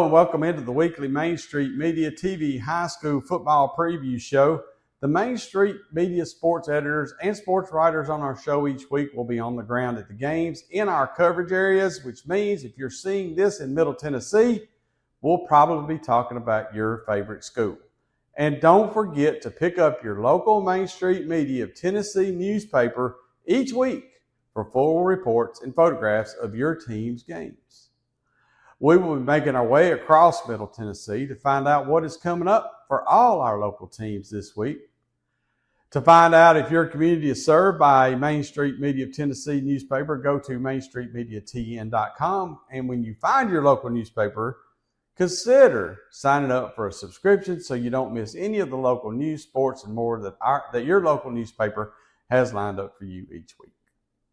And welcome into the weekly Main Street Media TV high school football preview show. The Main Street Media sports editors and sports writers on our show each week will be on the ground at the games in our coverage areas, which means if you're seeing this in Middle Tennessee, we'll probably be talking about your favorite school. And don't forget to pick up your local Main Street Media of Tennessee newspaper each week for full reports and photographs of your team's games. We will be making our way across Middle Tennessee to find out what is coming up for all our local teams this week. To find out if your community is served by Main Street Media of Tennessee newspaper, go to mainstreetmediatn.com. And when you find your local newspaper, consider signing up for a subscription so you don't miss any of the local news, sports, and more that your local newspaper has lined up for you each week.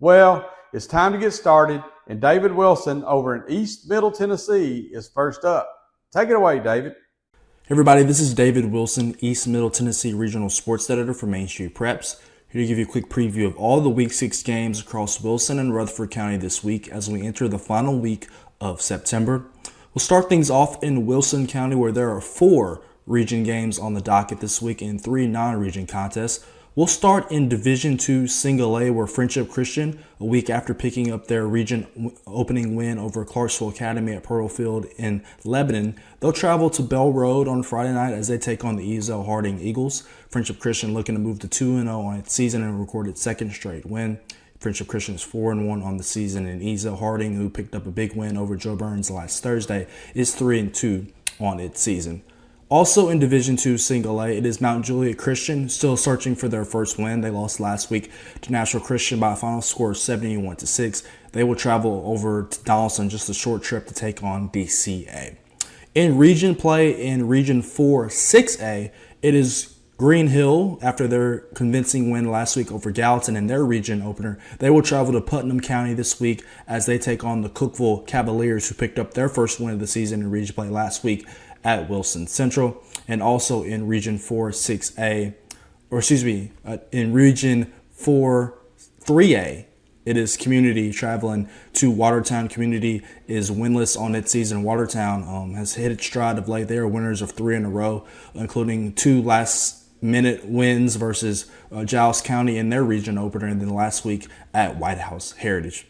Well, it's time to get started, and David Wilson over in East Middle Tennessee is first up. Take it away, David. Hey everybody, this is David Wilson, East Middle Tennessee Regional Sports Editor for Main Street Preps. Here to give you a quick preview of all the Week 6 games across Wilson and Rutherford County this week as we enter the final week of September. We'll start things off in Wilson County, where there are 4 region games on the docket this week and 3 non-region contests. We'll start in Division II Single A, where Friendship Christian, a week after picking up their region opening win over Clarksville Academy at Pearl Field in Lebanon, they'll travel to Bell Road on Friday night as they take on the Ezel Harding Eagles. Friendship Christian looking to move to 2-0 on its season and record its second straight win. Friendship Christian is 4-1 on the season, and Ezel Harding, who picked up a big win over Joe Burns last Thursday, is 3-2 on its season. Also in Division II Single A, it is Mount Juliet Christian, still searching for their first win. They lost last week to Nashville Christian by a final score of 71-6. They will travel over to Donaldson, just a short trip to take on DCA. In region play in Region 4 6A, it is Green Hill, after their convincing win last week over Gallatin in their region opener. They will travel to Putnam County this week as they take on the Cookeville Cavaliers, who picked up their first win of the season in region play last week at Wilson Central. And also in Region 4 6A, in Region 4 3A, it is Community traveling to Watertown. Community is winless on its season. Watertown has hit its stride of late. They are winners of 3 in a row, including 2 last-minute wins versus Giles County in their region opener, and then last week at White House Heritage.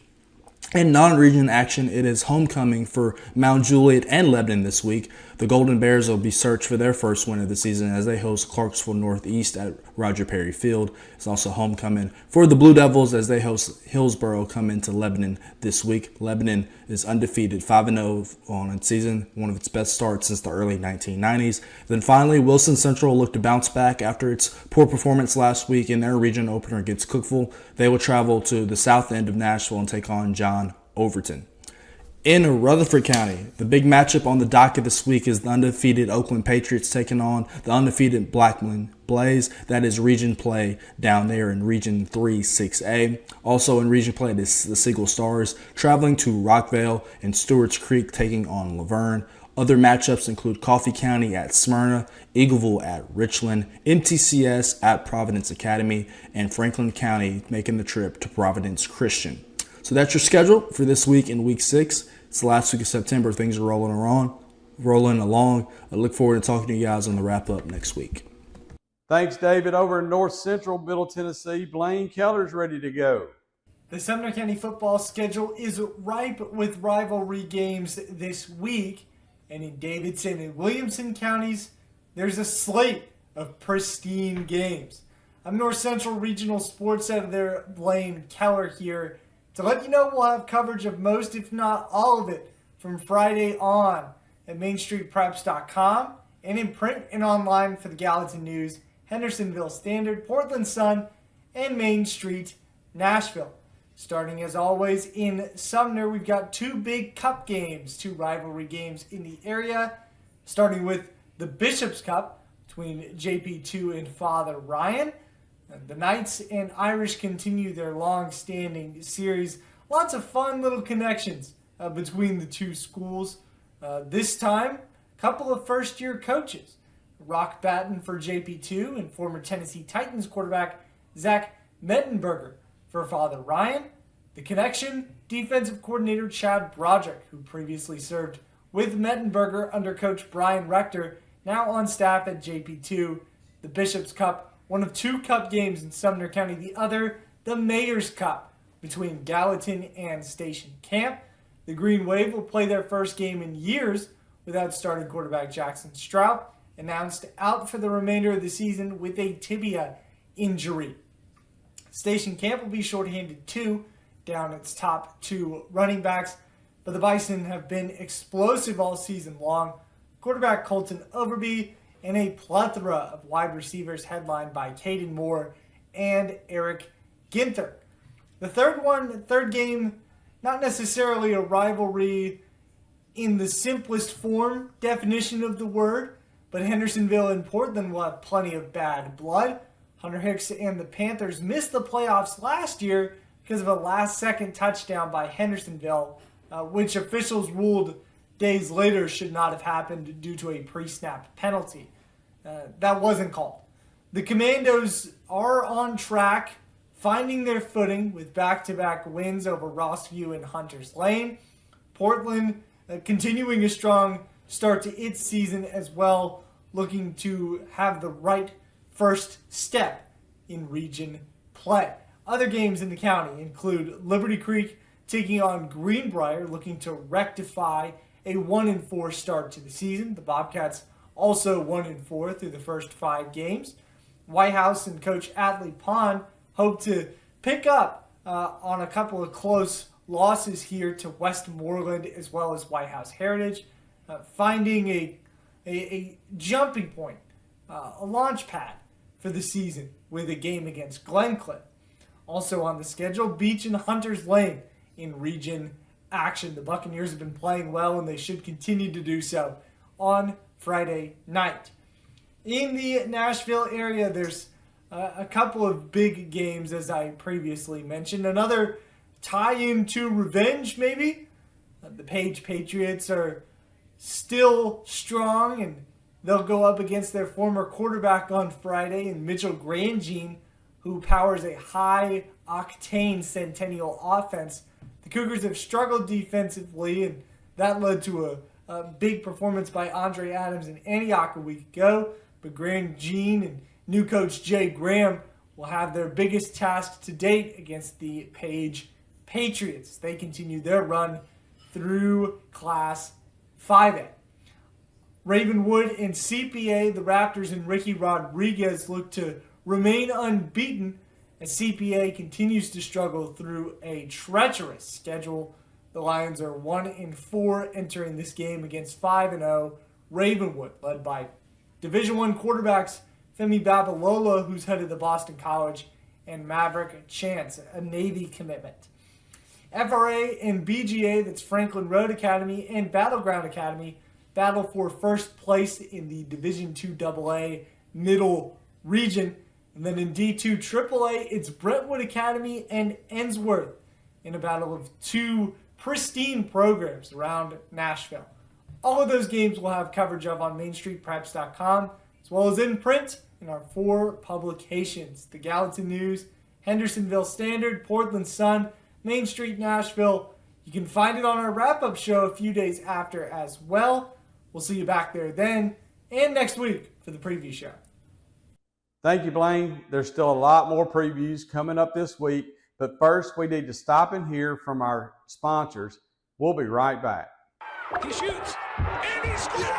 In non-region action, it is homecoming for Mount Juliet and Lebanon this week. The Golden Bears will be searched for their first win of the season as they host Clarksville Northeast at Roger Perry Field. It's also homecoming for the Blue Devils as they host Hillsboro come into Lebanon this week. Lebanon is undefeated, 5-0 on its season, one of its best starts since the early 1990s. Then finally, Wilson Central will look to bounce back after its poor performance last week in their region opener against Cookeville. They will travel to the south end of Nashville and take on John Overton. In Rutherford County, the big matchup on the docket this week is the undefeated Oakland Patriots taking on the undefeated Blackman Blaze. That is region play down there in Region 3 6A. Also in region play, it is the Siegel Stars traveling to Rockvale and Stewart's Creek taking on Laverne. Other matchups include Coffee County at Smyrna, Eagleville at Richland, MTCS at Providence Academy, and Franklin County making the trip to Providence Christian. So that's your schedule for this week in Week 6. It's the last week of September. Things are rolling along. I look forward to talking to you guys on the wrap-up next week. Thanks, David. Over in North Central Middle Tennessee, Blaine Kellar's ready to go. The Sumner County football schedule is ripe with rivalry games this week. And in Davidson and Williamson counties, there's a slate of pristine games. I'm North Central Regional Sports Editor Blaine Kellar here to let you know we'll have coverage of most, if not all of it, from Friday on at MainStreetPreps.com and in print and online for the Gallatin News, Hendersonville Standard, Portland Sun, and Main Street, Nashville. Starting as always in Sumner, we've got 2 big cup games, 2 rivalry games in the area, starting with the Bishop's Cup between JP2 and Father Ryan. The Knights and Irish continue their long-standing series. Lots of fun little connections between the 2 schools. This time, a couple of first-year coaches. Rock Batten for JP2 and former Tennessee Titans quarterback Zach Mettenberger for Father Ryan. The connection, defensive coordinator Chad Broderick, who previously served with Mettenberger under coach Brian Rector now on staff at JP2. The Bishop's Cup, one of 2 cup games in Sumner County, the other the Mayor's Cup between Gallatin and Station Camp. The Green Wave will play their first game in years without starting quarterback Jackson Strout, announced out for the remainder of the season with a tibia injury. Station Camp will be shorthanded too, down its top 2 running backs, but the Bison have been explosive all season long. Quarterback Colton Overby and a plethora of wide receivers headlined by Caden Moore and Eric Ginther. The third game, not necessarily a rivalry in the simplest form definition of the word, but Hendersonville and Portland will have plenty of bad blood. Hunter Hicks and the Panthers missed the playoffs last year because of a last-second touchdown by Hendersonville, which officials ruled days later should not have happened due to a pre-snap penalty. That wasn't called. The Commandos are on track, finding their footing with back-to-back wins over Rossview and Hunters Lane. Portland continuing a strong start to its season as well, looking to have the right first step in region play. Other games in the county include Liberty Creek taking on Greenbrier, looking to rectify a 1-4 start to the season. The Bobcats also 1-4 through the first 5 games. White House and Coach Atlee Pond hope to pick up on a couple of close losses here to Westmoreland as well as White House Heritage, finding a jumping point, a launch pad for the season with a game against Glencliff. Also on the schedule, Beach and Hunters Lane in region action. The Buccaneers have been playing well and they should continue to do so on Friday night. In the Nashville area, there's a couple of big games, as I previously mentioned. Another tie-in to revenge, maybe. The Page Patriots are still strong, and they'll go up against their former quarterback on Friday in Mitchell Grandjean, who powers a high-octane Centennial offense. The Cougars have struggled defensively, and that led to a big performance by Andre Adams in Antioch a week ago. But Grandjean and new coach Jay Graham will have their biggest task to date against the Page Patriots. They continue their run through Class 5A. Ravenwood and CPA, the Raptors and Ricky Rodriguez look to remain unbeaten as CPA continues to struggle through a treacherous schedule. The Lions are 1-4 entering this game against 5-0 Ravenwood, led by Division I quarterbacks Femi Babalola, who's headed to Boston College, and Maverick Chance, a Navy commitment. FRA and BGA, that's Franklin Road Academy and Battleground Academy, battle for first place in the Division II AA Middle Region. And then in D2 AAA, it's Brentwood Academy and Ensworth in a battle of 2 pristine programs around Nashville. All of those games we'll have coverage of on MainStreetPreps.com, as well as in print in our 4 publications: the Gallatin News, Hendersonville Standard, Portland Sun, Main Street Nashville. You can find it on our wrap-up show a few days after as well. We'll see you back there then and next week for the preview show. Thank you, Blaine. There's still a lot more previews coming up this week, but first we need to stop and hear from our sponsors. We'll be right back. He shoots, and he scores!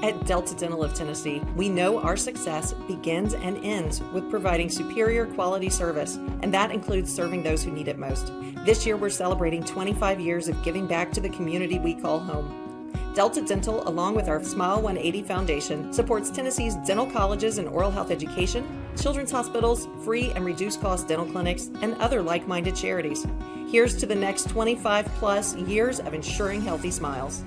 At Delta Dental of Tennessee, we know our success begins and ends with providing superior quality service, and that includes serving those who need it most. This year, we're celebrating 25 years of giving back to the community we call home. Delta Dental, along with our Smile 180 Foundation, supports Tennessee's dental colleges and oral health education, children's hospitals, free and reduced cost dental clinics, and other like-minded charities. Here's to the next 25 plus years of ensuring healthy smiles.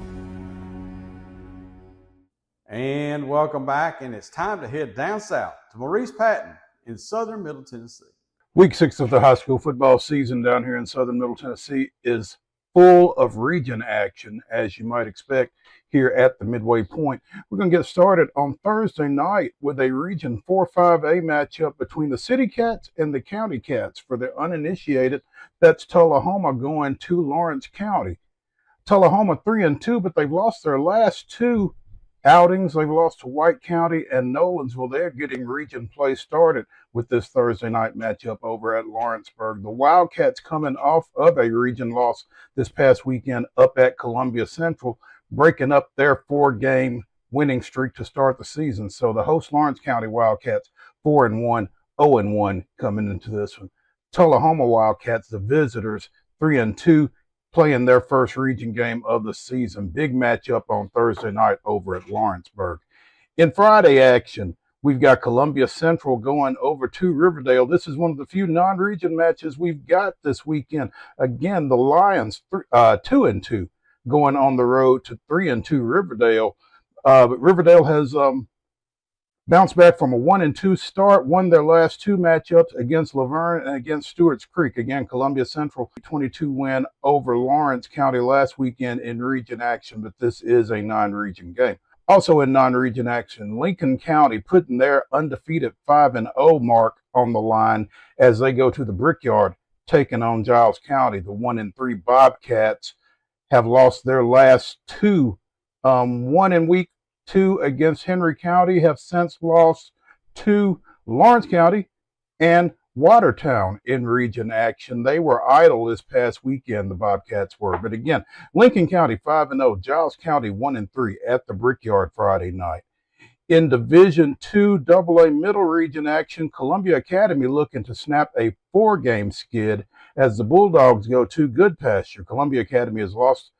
And welcome back, and it's time to head down south to Maurice Patton in southern Middle Tennessee. Week 6 of the high school football season down here in southern Middle Tennessee is full of region action, as you might expect here at the midway point. We're going to get started on Thursday night with a Region 4-5A matchup between the City Cats and the County Cats. For the uninitiated, that's Tullahoma going to Lawrence County. Tullahoma 3-2, but they've lost their last two outings. They've lost to White County and Nolensville. They're getting region play started with this Thursday night matchup over at Lawrenceburg. The Wildcats coming off of a region loss this past weekend up at Columbia Central, breaking up their 4-game winning streak to start the season. So the host Lawrence County Wildcats 4-1, 0-1 coming into this one. Tullahoma Wildcats, the visitors, 3-2, playing their first region game of the season. Big matchup on Thursday night over at Lawrenceburg. In Friday action, we've got Columbia Central going over to Riverdale. This is one of the few non-region matches we've got this weekend. Again, the Lions 2-2 going on the road to 3-2 Riverdale. But Riverdale has bounced back from a 1-2 start, won their last two matchups against Laverne and against Stewart's Creek. Again, Columbia Central 22 win over Lawrence County last weekend in region action, but this is a non-region game. Also in non-region action, Lincoln County putting their undefeated 5-0 mark on the line as they go to the Brickyard, taking on Giles County. The 1-3 Bobcats have lost their last two, one in week 2 against Henry County, have since lost to Lawrence County and Watertown in region action. They were idle this past weekend, the Bobcats were. But again, Lincoln County 5-0, Giles County 1-3 at the Brickyard Friday night. In Division II AA Middle Region action, Columbia Academy looking to snap a 4-game skid as the Bulldogs go to Good Pasture. Columbia Academy has lost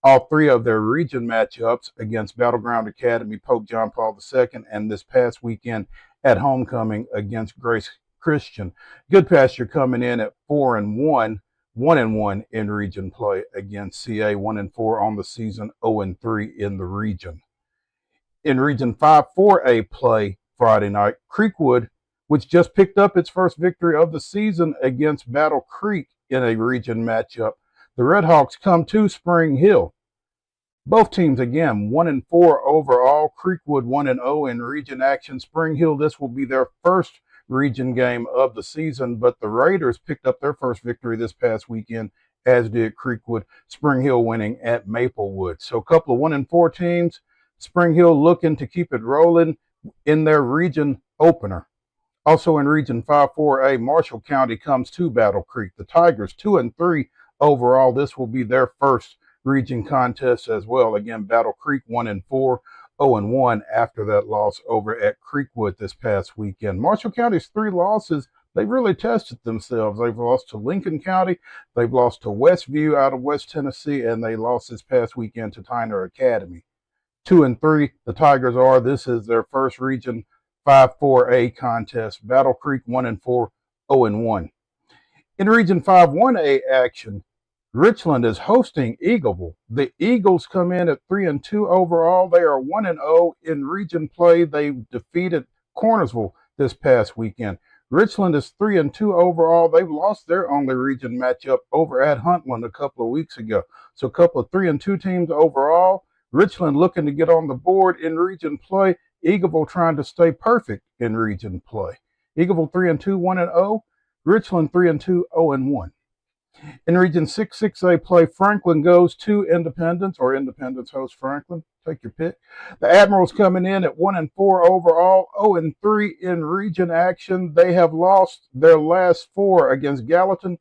all 3 of their region matchups against Battleground Academy, Pope John Paul II, and this past weekend at homecoming against Grace Christian. Good Pasture coming in at 4-1, 1-1 in region play against CA, 1-4 on the season, 0-3 in the region. In Region 5-4A play Friday night, Creekwood, which just picked up its first victory of the season against Battle Creek in a region matchup. The Redhawks come to Spring Hill. Both teams, again, 1-4 overall. Creekwood 1-0 in region action. Spring Hill, this will be their first region game of the season, but the Raiders picked up their first victory this past weekend, as did Creekwood. Spring Hill winning at Maplewood. So a couple of 1-4 teams. Spring Hill looking to keep it rolling in their region opener. Also in Region 5-4A, Marshall County comes to Battle Creek. The Tigers 2-3 overall. This will be their first region contest as well. Again, Battle Creek 1-4, 0-1 after that loss over at Creekwood this past weekend. Marshall County's 3 losses, they've really tested themselves. They've lost to Lincoln County, they've lost to Westview out of West Tennessee, and they lost this past weekend to Tyner Academy. 2-3, the Tigers are. This is their first Region 5-4A contest. Battle Creek 1-4, 0-1. In Region 5-1A action, Richland is hosting Eagleville. The Eagles come in at 3-2 overall. They are 1-0 in region play. They defeated Cornersville this past weekend. Richland is 3-2 overall. They've lost their only region matchup over at Huntland a couple of weeks ago. So a couple of 3-2 teams overall. Richland looking to get on the board in region play. Eagleville trying to stay perfect in region play. Eagleville 3-2, 1-0. Richland 3-2, 0-1. In Region 6-6A play, Franklin goes to Independence, or Independence hosts Franklin. Take your pick. The Admirals coming in at 1-4 overall, 0-3 in region action. They have lost their last 4 against Gallatin,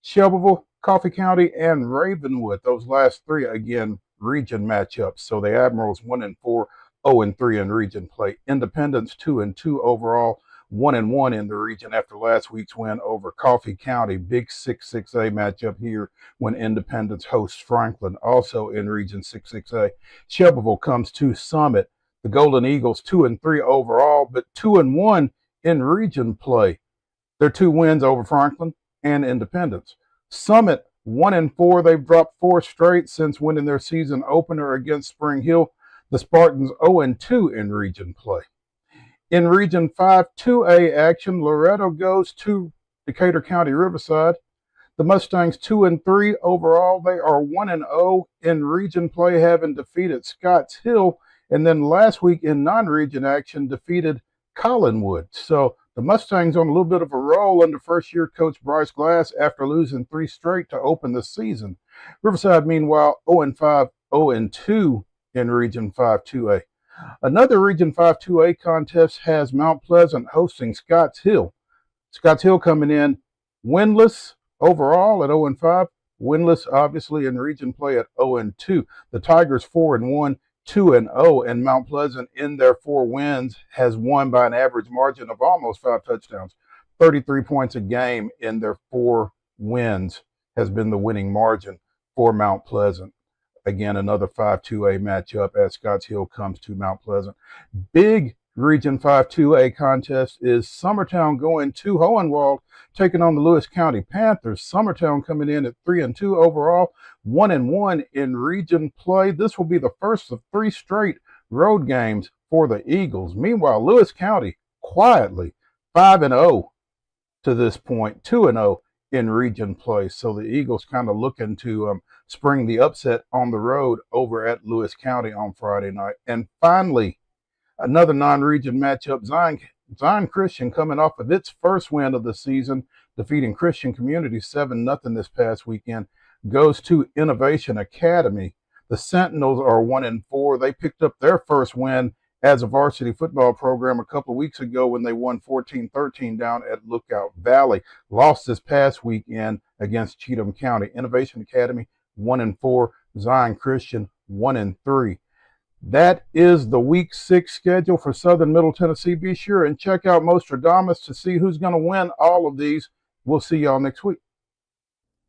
Shelbyville, Coffee County, and Ravenwood. Those last 3, again, region matchups. So the Admirals 1-4, 0-3 in region play. Independence 2-2 overall, 1-1 in the region after last week's win over Coffee County. Big 6-6A matchup here when Independence hosts Franklin. Also in Region 6-6A, Shelbyville comes to Summit. The Golden Eagles 2-3 overall, but 2-1 in region play. Their 2 wins over Franklin and Independence. Summit 1-4. They've dropped 4 straight since winning their season opener against Spring Hill. The Spartans 0-2 in region play. In Region 5 2A action, Loretto goes to Decatur County Riverside. The Mustangs 2-3 overall. They are 1-0 in region play, having defeated Scotts Hill, and then last week in non-region action defeated Collinwood. So the Mustangs on a little bit of a roll under first-year coach Bryce Glass after losing 3 straight to open the season. Riverside, meanwhile, 0-5, 0-2 in Region 5 2A. Another Region 5 2A contest has Mount Pleasant hosting Scotts Hill. Scotts Hill coming in winless overall at 0-5, winless obviously in region play at 0-2. The Tigers 4-1, 2-0, and Mount Pleasant in their 4 wins has won by an average margin of almost 5 touchdowns. 33 points a game in their 4 wins has been the winning margin for Mount Pleasant. Again, another 5-2A matchup as Scotts Hill comes to Mount Pleasant. Big Region 5 2A contest is Summertown going to Hohenwald, taking on the Lewis County Panthers. Summertown coming in at 3-2 overall, 1-1 in region play. This will be the first of 3 straight road games for the Eagles. Meanwhile, Lewis County quietly 5-0 to this point, 2-0 in region play. So the Eagles kind of looking to spring the upset on the road over at Lewis County on Friday night. And finally, another non-region matchup, Zion Christian coming off of its first win of the season, defeating Christian Community 7-0 this past weekend, goes to Innovation Academy. The Sentinels are 1-4. They picked up their first win as a varsity football program a couple of weeks ago when they won 14-13 down at Lookout Valley. Lost this past weekend against Cheatham County. Innovation Academy 1-4. Zion Christian 1-3. That is the Week 6 schedule for Southern Middle Tennessee. Be sure and check out Mostradamus to see who's going to win all of these. We'll see y'all next week.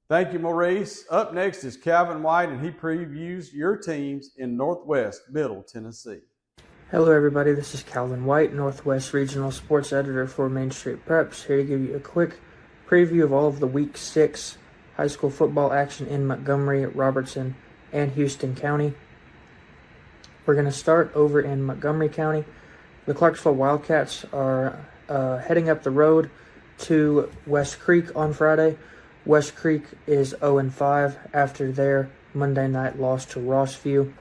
Thank you, Maurice. Up next is Calvin White, and he previews your teams in Northwest Middle Tennessee. Hello everybody, this is Calvin White, Northwest Regional Sports Editor for Main Street Preps, here to give you a quick preview of all of the Week 6 high school football action in Montgomery, Robertson, and Houston County. We're going to start over in Montgomery County. The Clarksville Wildcats are heading up the road to West Creek on Friday. West Creek is 0-5 after their Monday night loss to Rossview.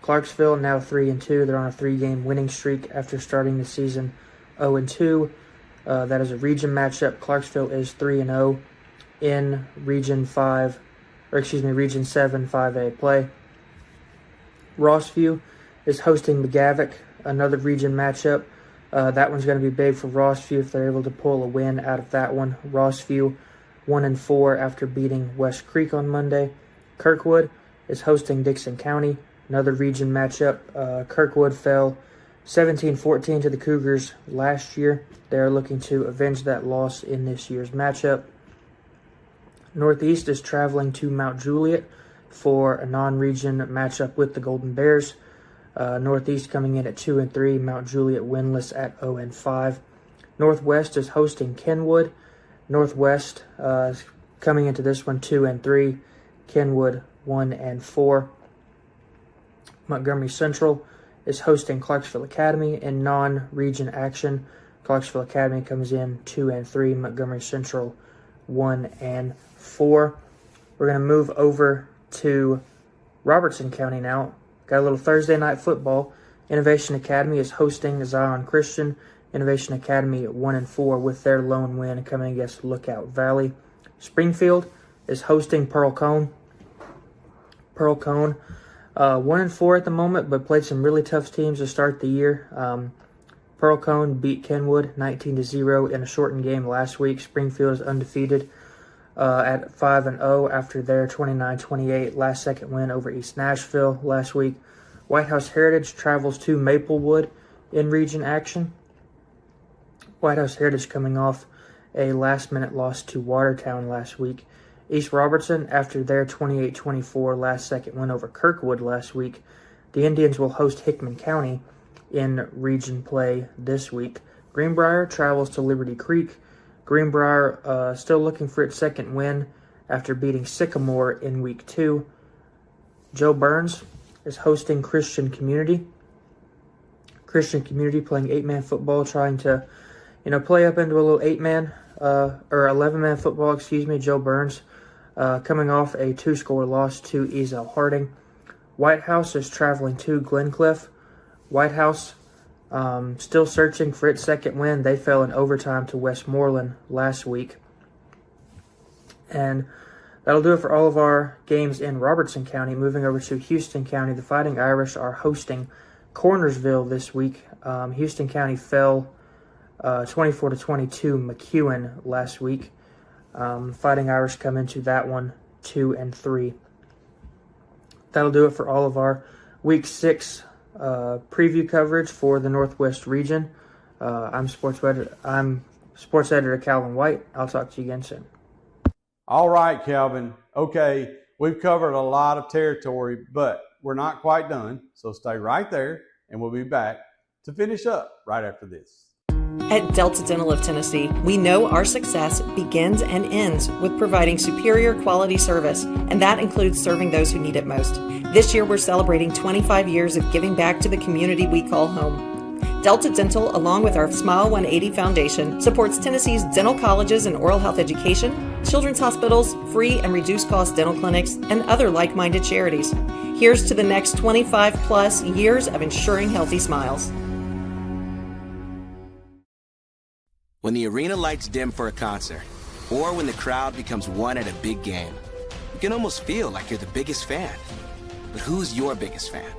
Clarksville now 3-2. They're on a 3-game winning streak after starting the season 0-2. That is a region matchup. Clarksville is 3-0 in Region 7 5A play. Rossview is hosting McGavock, another region matchup. That one's going to be big for Rossview if they're able to pull a win out of that one. Rossview 1-4 after beating West Creek on Monday. Kirkwood is hosting Dixon County. Another region matchup. Kirkwood fell 17-14 to the Cougars last year. They are looking to avenge that loss in this year's matchup. Northeast is traveling to Mount Juliet for a non-region matchup with the Golden Bears. Northeast coming in at 2-3. Mount Juliet winless at 0-5. Northwest is hosting Kenwood. Northwest is coming into this one 2-3. Kenwood 1-4. Montgomery Central is hosting Clarksville Academy in non-region action. Clarksville Academy comes in 2-3. Montgomery Central 1-4. We're going to move over to Robertson County now. Got a little Thursday night football. Innovation Academy is hosting Zion Christian. Innovation Academy at 1-4 with their lone win coming against Lookout Valley. Springfield is hosting Pearl Cone. Pearl Cone 1-4 at the moment, but played some really tough teams to start the year. Pearl Cone beat Kenwood 19-0 in a shortened game last week. Springfield is undefeated at 5-0 after their 29-28 last-second win over East Nashville last week. White House Heritage travels to Maplewood in region action. White House Heritage coming off a last-minute loss to Watertown last week. East Robertson, after their 28-24 last-second win over Kirkwood last week, the Indians will host Hickman County in region play this week. Greenbrier travels to Liberty Creek. Greenbrier still looking for its second win after beating Sycamore in Week 2. Joe Burns is hosting Christian Community. Christian Community playing 8-man football, trying to, play up into a little 8-man, or 11-man football, Joe Burns coming off a 2-score loss to Ezel Harding. White House is traveling to Glencliff. White House still searching for its second win. They fell in overtime to Westmoreland last week. And that'll do it for all of our games in Robertson County. Moving over to Houston County, the Fighting Irish are hosting Cornersville this week. Houston County fell 24-22 McEwen last week. Fighting Irish come into that one 2-3. That'll do it for all of our Week 6 preview coverage for the Northwest region. I'm sports editor Calvin White. I'll talk to you again soon. All right, Calvin. Okay, we've covered a lot of territory, but we're not quite done. So stay right there, and we'll be back to finish up right after this. At Delta Dental of Tennessee, we know our success begins and ends with providing superior quality service, and that includes serving those who need it most. This year, we're celebrating 25 years of giving back to the community we call home. Delta Dental, along with our Smile 180 Foundation, supports Tennessee's dental colleges and oral health education, children's hospitals, free and reduced cost dental clinics, and other like-minded charities. Here's to the next 25 plus years of ensuring healthy smiles. When the arena lights dim for a concert, or when the crowd becomes one at a big game, you can almost feel like you're the biggest fan. But who's your biggest fan?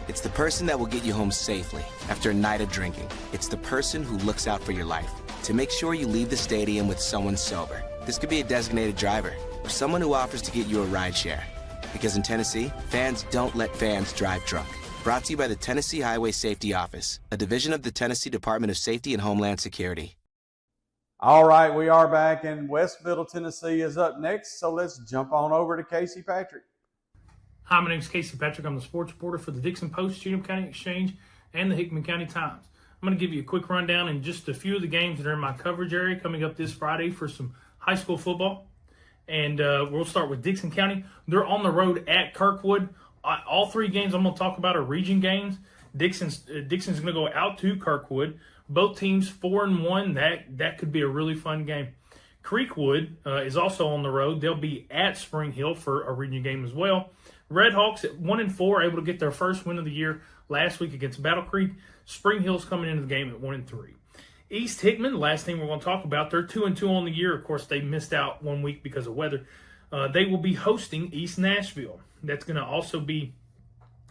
It's the person that will get you home safely after a night of drinking. It's the person who looks out for your life to make sure you leave the stadium with someone sober. This could be a designated driver or someone who offers to get you a ride share. Because in Tennessee, fans don't let fans drive drunk. Brought to you by the Tennessee Highway Safety Office, a division of the Tennessee Department of Safety and Homeland Security. All right, we are back, and West Middle Tennessee is up next, so let's jump on over to Casey Patrick. Hi, my name is Casey Patrick. I'm the sports reporter for the Dixon Post, Cheatham County Exchange, and the Hickman County Times. I'm going to give you a quick rundown in just a few of the games that are in my coverage area coming up this Friday for some high school football. And we'll start with Dixon County. They're on the road at Kirkwood. All three games I'm going to talk about are region games. Dixon's going to go out to Kirkwood. Both teams 4-1. That could be a really fun game. Creekwood is also on the road. They'll be at Spring Hill for a region game as well. Redhawks at 1-4, able to get their first win of the year last week against Battle Creek. Spring Hill's coming into the game at 1-3. East Hickman, the last team we're going to talk about, they're 2-2 on the year. Of course, they missed out 1 week because of weather. They will be hosting East Nashville. That's going to also be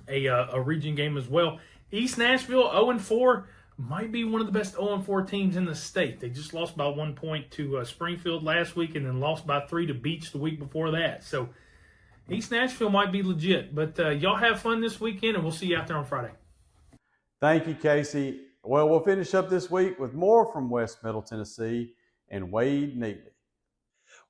a region game as well. East Nashville 0-4. Might be one of the best 0-4 teams in the state. They just lost by 1 point to Springfield last week and then lost by 3 to Beach the week before that. So East Nashville might be legit. But y'all have fun this weekend, and we'll see you out there on Friday. Thank you, Casey. Well, we'll finish up this week with more from West Middle Tennessee and Wade Neely.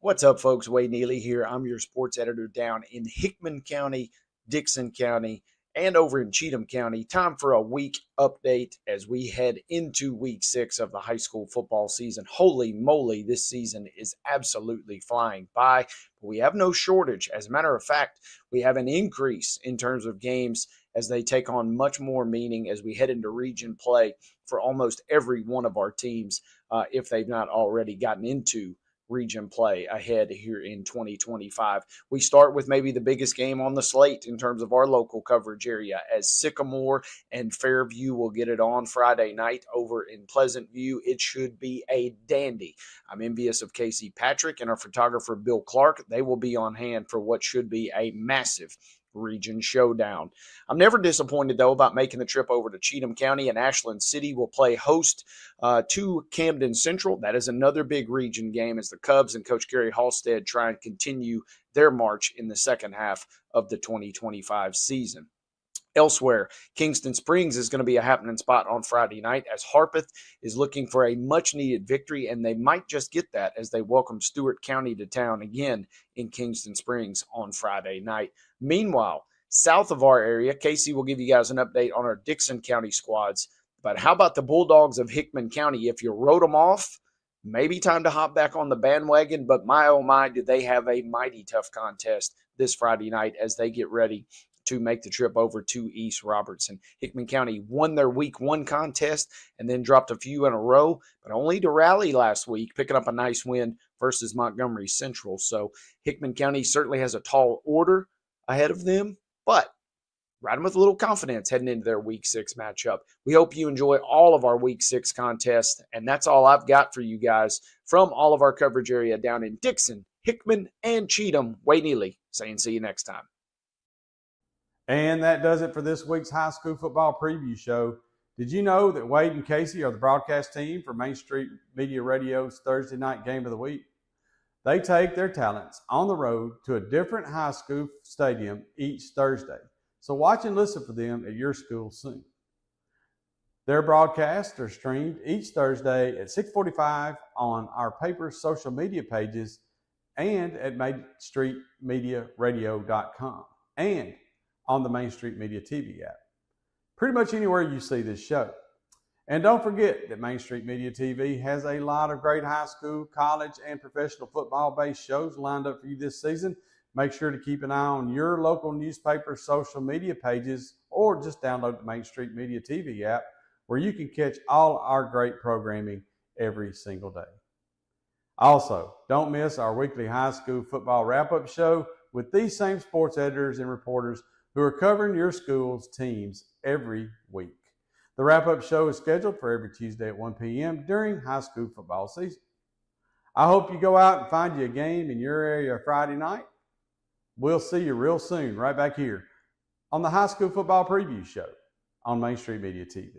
What's up, folks? Wade Neely here. I'm your sports editor down in Hickman County, Dixon County, and over in Cheatham County. Time for a week update as we head into week 6 of the high school football season. Holy moly, this season is absolutely flying by. But we have no shortage. As a matter of fact, we have an increase in terms of games as they take on much more meaning as we head into region play for almost every one of our teams, if they've not already gotten into region play ahead here in 2025. We start with maybe the biggest game on the slate in terms of our local coverage area, as Sycamore and Fairview will get it on Friday night over in Pleasant View. It should be a dandy. I'm envious of Casey Patrick and our photographer Bill Clark. They will be on hand for what should be a massive region showdown. I'm never disappointed, though, about making the trip over to Cheatham County, and Ashland City will play host to Camden Central. That is another big region game as the Cubs and Coach Gary Halstead try and continue their march in the second half of the 2025 season. Elsewhere, Kingston Springs is going to be a happening spot on Friday night as Harpeth is looking for a much-needed victory, and they might just get that as they welcome Stewart County to town again in Kingston Springs on Friday night. Meanwhile, south of our area, Casey will give you guys an update on our Dixon County squads. But how about the Bulldogs of Hickman County? If you wrote them off, maybe time to hop back on the bandwagon. But my, oh my, do they have a mighty tough contest this Friday night as they get ready to make the trip over to East Robertson. Hickman County won their week 1 contest and then dropped a few in a row, but only to rally last week, picking up a nice win versus Montgomery Central. So Hickman County certainly has a tall order ahead of them, but ride them with a little confidence heading into their Week 6 matchup. We hope you enjoy all of our Week 6 contests, and that's all I've got for you guys from all of our coverage area down in Dixon, Hickman, and Cheatham. Wade Neely saying see you next time. And that does it for this week's high school football preview show. Did you know that Wade and Casey are the broadcast team for Main Street Media Radio's Thursday night game of the week? They take their talents on the road to a different high school stadium each Thursday. So watch and listen for them at your school soon. Their broadcasts are streamed each Thursday at 6:45 on our paper's social media pages and at mainstreetmediaradio.com and on the Main Street Media TV app. Pretty much anywhere you see this show. And don't forget that Main Street Media TV has a lot of great high school, college, and professional football-based shows lined up for you this season. Make sure to keep an eye on your local newspaper social media pages or just download the Main Street Media TV app where you can catch all our great programming every single day. Also, don't miss our weekly high school football wrap-up show with these same sports editors and reporters who are covering your school's teams every week. The wrap-up show is scheduled for every Tuesday at 1 p.m. during high school football season. I hope you go out and find you a game in your area Friday night. We'll see you real soon right back here on the High School Football Preview Show on Main Street Media TV.